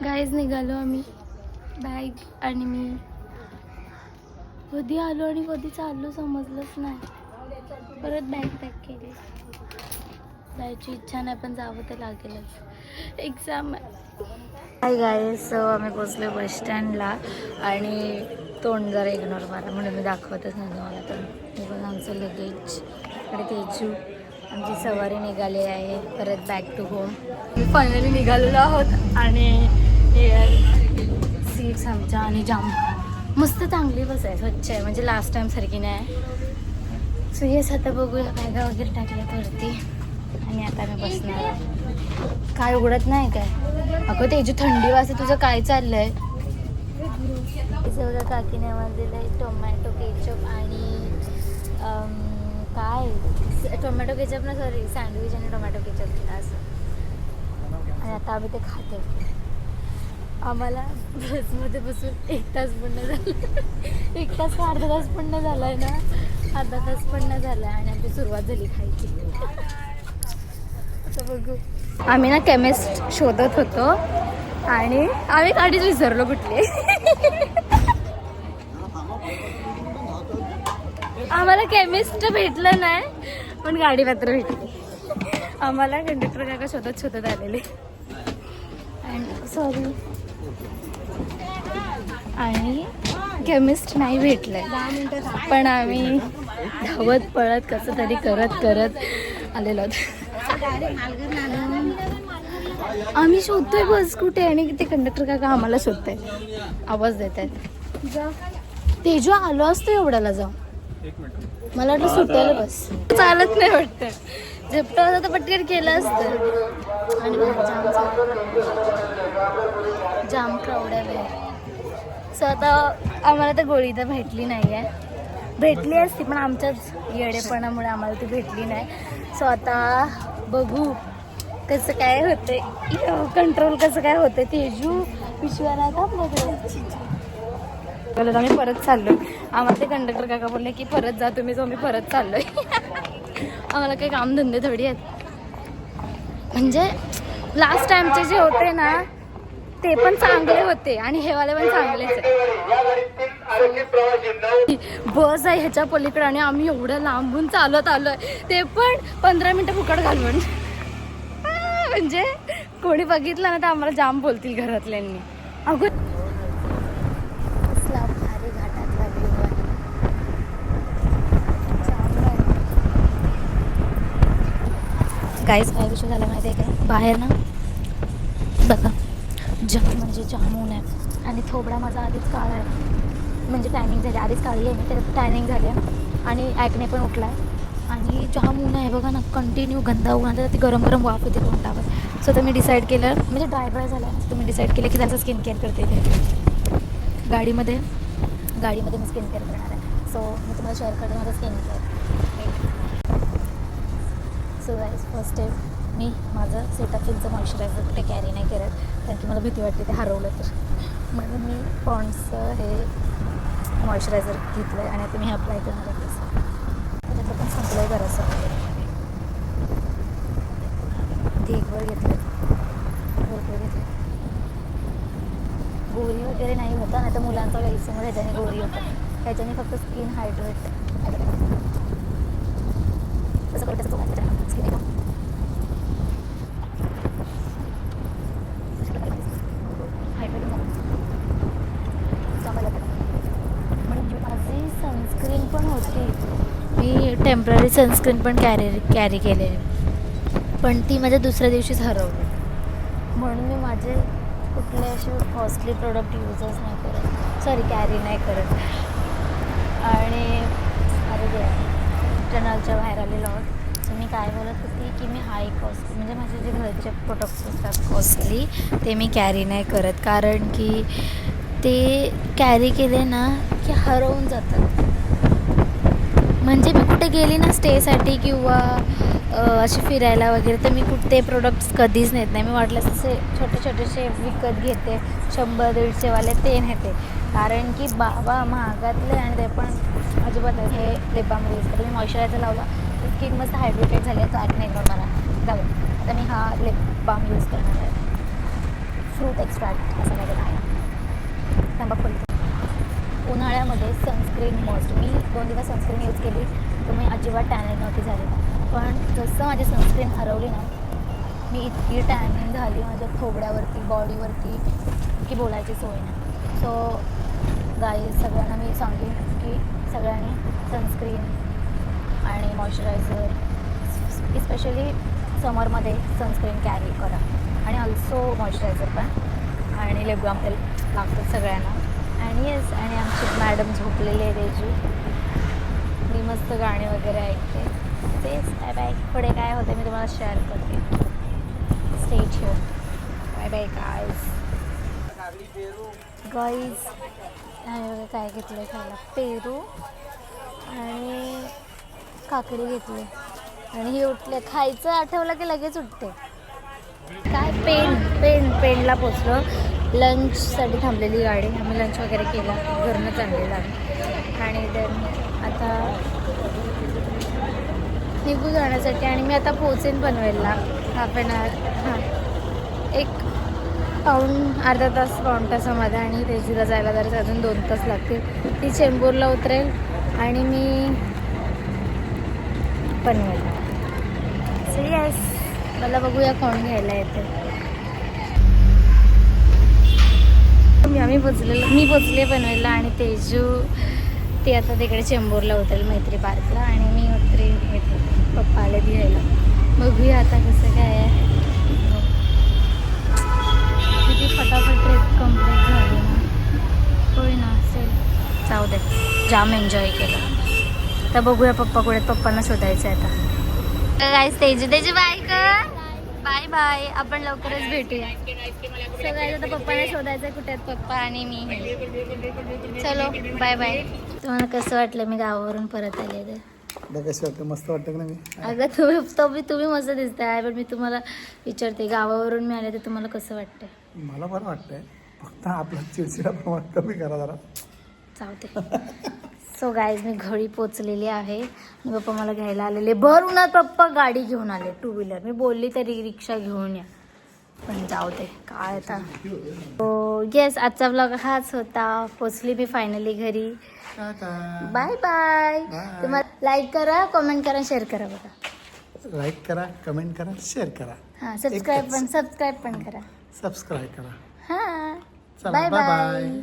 Guys निघालो आम्ही, bag आणि मी कधी आलो आणि कधी चाललो समजलंच नाही. परत बॅग पॅक केली. जायची इच्छा नाही पण जावं तर लागेलच, एक्झाम आहे. हाय गाईज, आम्ही पोचलो बस स्टँडला आणि तोंड जरा इग्नोर मारा म्हणून मी दाखवतच नाही तुम्हाला. तर हे बघा आमचं लगेज इकडे, तेजू आमची सवारी निघाली आहे परत बॅक टू होम. फायनली निघालेलो आहोत आणि सीट्स आमच्या आणि जाम मस्त चांगली बस आहे, स्वच्छ आहे, म्हणजे लास्ट टाइम सारखी नाही. सो येस, आता बघूया बॅगा वगैरे टाकल्यात वरती आणि आता मी बसणार. काय उघडत नाही काय? अगं तेजू थंडी वाजते, तुझं काय चाललंय? सगळं काकीने आम्हाला दिलंय टोमॅटो केचप आणि काय टोमॅटो केचप ना, सॉरी सँडविच आणि टोमॅटो केचप दिला असं. आणि आता आम्ही ते खातो. आम्हाला बसमध्ये बसून 1 तास पण नाही झाला, 1 तास का अर्धा तास पण नाही झाला आहे ना, अर्धा तास पण नाही झाला आहे आणि आमची सुरुवात झाली खायची. आता बघू. आम्ही ना केमिस्ट शोधत होतो आणि आम्ही गाडीच विसरलो कुठली. आम्हाला केमिस्ट भेटलं नाही पण गाडी मात्र भेटली. आम्हाला कंडक्टर काका शोधत शोधत आलेले अँड सॉरी, आणि केमिस्ट नाही भेटलंय पण आम्ही धावत पळत कसं तरी करत आलेलो आहोत. आम्ही शोधतोय बस कुठे आणि ते कंडक्टर काका आम्हाला शोधताय, आवाज देत आहेत. तेजू आलो असतो एवढ्याला जाऊ, मला वाटलं सुटायला बस चालत नाही वाटतं, झेपटं होतं तर पटकन केलं असतं. आणि जाम क्राऊड आहे. सो आता आम्हाला तर गोळी तर भेटली नाही आहे, भेटली असती पण आमच्याच येडेपणामुळे आम्हाला ती भेटली नाही. सो आता बघू कसं काय होते, कंट्रोल कसं काय होते. तेजू पिशव्या नाही का आपल्याकडे, आम्ही परत चाललो. आम्हाला ते कंडक्टर काका बोलले की परत जा तुम्ही, जो आम्ही परत चाललोय. आम्हाला काही कामधंदे थोडी आहेत. म्हणजे लास्ट टाइमचे जे होते ना ते पण चांगले होते आणि हेवाले पण चांगलेच आहे. बस आहे ह्याच्या पलीकडे आणि आम्ही एवढं लांबून चालत आलोय, ते पण 15 मिनिटं फुकट घालवून. म्हणजे कोणी बघितलं ना तर आम्हाला जाम बोलतील घरातल्यांनी. अगं भारी घाटातला व्ह्यू आहे. गाईस काय विषय झाला माहिती आहे काय, बाहेर ना बघा जाम म्हणजे जाम ऊन आहे आणि थोबडा माझा आधीच काळा आहे, म्हणजे टॅनिंग झाली, आधीच काळी आहे मी, त्याच्यात टॅनिंग झाली आणि ॲक्ने पण उठला आहे आणि जाम ऊन आहे बघा ना, कंटिन्यू गंदा ऊन आहे, ती गरम गरम वाफ होते तोंडावर. सो तर मी डिसाईड केलं, म्हणजे ड्राय झाला तर मी डिसाईड केलं की त्याचं स्किन केअर करते ते गाडीमध्ये मी स्किन केअर करणार आहे. सो मी तुम्हाला शेअर करते माझं skin care. So guys first step, मी माझं सेटाफिलचं मॉइश्चरायझर कुठे कॅरी नाही करत कारण की मला भीती वाटते ते हरवलं तर, म्हणून मी पॉन्ड्सचं हे मॉइश्चरायझर घेतलं आहे आणि आता मी अप्लाय करणार आहे. तसं त्याच्यातलं पण संपलं आहे जरासं, देखभर घेतलं, भरपूर घेतलं. गोरी वगैरे नाही होता, नाही तर मुलांचा गैरसमज ह्याच्याने गोरी होतं, ह्याच्याने फक्त स्किन हायड्रेट तसं करत स्किन सनस्क्रीन पण होती, मी टेम्पररी सनस्क्रीन पण कॅरी केलेली पण ती माझ्या दुसऱ्या दिवशीच हरवली. म्हणून मी माझे कुठले असे कॉस्टली प्रोडक्ट यूजच नाही करत, सॉरी कॅरी नाही करत. आणि अरे टनलच्या बाहेर आलेलो आहोत. तर मी काय बोलत होती की मी हाय कॉस्टली, म्हणजे माझे जे घरचे प्रोडक्ट्स असतात कॉस्टली ते मी कॅरी नाही करत, कारण की ते कॅरी केले ना की हरवून जातात. म्हणजे मी कुठे गेली ना स्टेसाठी किंवा असे फिरायला वगैरे तर मी ते प्रोडक्ट्स कधीच नेत नाही. मी वाटलं असे छोटेसे विकत घेते, 100-150वाले ते नेते, कारण की बाबा महागातले आणि ते पण अजिबात हे लिप बाम यूज करते. मी मॉइश्चरायझर लावला तर स्किन मस्त हायड्रेटेड झाली आहे, तो ॲक्ने इग्नोर मला जाऊ. आता मी हा लिप बाम यूज करणार आहे. फ्रूट एक्स्ट्रॅक्ट असं काही आहे. थांबा खोलते. उन्हाळ्यामध्ये सनस्क्रीन मस्ट. मी 2 दिवस सनस्क्रीन यूज केली तर मी अजिबात टॅनिंग नव्हती झाली. पण जसं माझी सनस्क्रीन हरवली ना, मी इतकी टॅनिंग झाली माझ्या थोबड्यावरती, बॉडीवरती, की बोलायची सोय नाही. सो गाईज, सगळ्यांना मी सांगेन की सगळ्यांनी सनस्क्रीन आणि मॉइश्चरायझर, इस्पेशली समरमध्ये सनस्क्रीन कॅरी करा. आणि ऑल्सो मॉइश्चरायझर पण आणि लिप बाम तेल लागतं सगळ्यांना. आणि येस, आणि आमची मॅडम झोपलेली आहे तेजू. मी मस्त गाणी वगैरे ऐकते. तेच बाय बाय. पुढे काय होतं मी तुम्हाला शेअर करते. Stay tune. Bye bye guys. Guys काय घेतलं खायला? पेरू आणि काकडी घेतली. आणि हे उठले, खायचं आठवलं की लगेच उठते. काय पेनला पोचलो. लंचसाठी थांबलेली गाडी. आम्ही लंच वगैरे केला, घरनं चाललेला आणि देन आता निघू जाण्यासाठी. आणि मी आता पोचेन पनवेलला हाफ ॲन आवर. हां, अर्धा पाऊण तासामध्ये. आणि तेजूला जायला जरा अजून 2 तास लागतील. ती चेंबूरला उतरेल आणि मी पनवेलला. सो येस, मला बघूया कोण घ्यायला येते. मी पोचले पनवेलला आणि तेजू ती आता तिकडे चेंबूरला उतरेल मैत्री पार्कला. आणि मी उतरेल येते. पप्पा आले घ्यायला. बघूया आता कसं काय आहे. किती फटाफट ट्रिप कंप्लीट झाली ना. होय ना, असेल. जाऊ दे, जाम एन्जॉय केलं. तर बघूया पप्पा कुठे. पप्पांना शोधायचं आहे आता. गाईस, तेजू बाय कर. Bye bye. आपण लवकरच भेटूया. सगळ्यात आता पप्पाने शोधायचं कुठे आहेत पप्पा आणि मी. चलो बाय बाय. तुम्हाला कसं वाटलं मी गावावरून परत आले तर? कसं वाटतं? मस्त वाटतं का नाही? अगं तुम्ही मस्त दिसताय. पण मी तुम्हाला विचारते, गावावरून मी आले तर तुम्हाला कसं वाटतं? मला बरं वाटतंय. फक्त आपला चिडचिडा प्रमाण कमी करा जरा. चालते. सो गाईज, मी घरी पोचलेली आहे आणि पप्पा मला घ्यायला आलेले. भर उन्हात पप्पा गाडी घेऊन आले, 2 व्हीलर. मी बोलली तरी रिक्षा घेऊन या, पण जाऊ दे काय आता. हो येस, आजचा ब्लॉग हाच होता. पोचली मी फायनली घरी. Bye bye. तुम्हाला लाईक करा, कमेंट करा, शेअर करा. बघा, लाईक करा, कमेंट करा, शेअर करा. हां, सबस्क्राईब पण करा. सबस्क्राईब करा. हां, चला, बाय बाय बाय. बाय.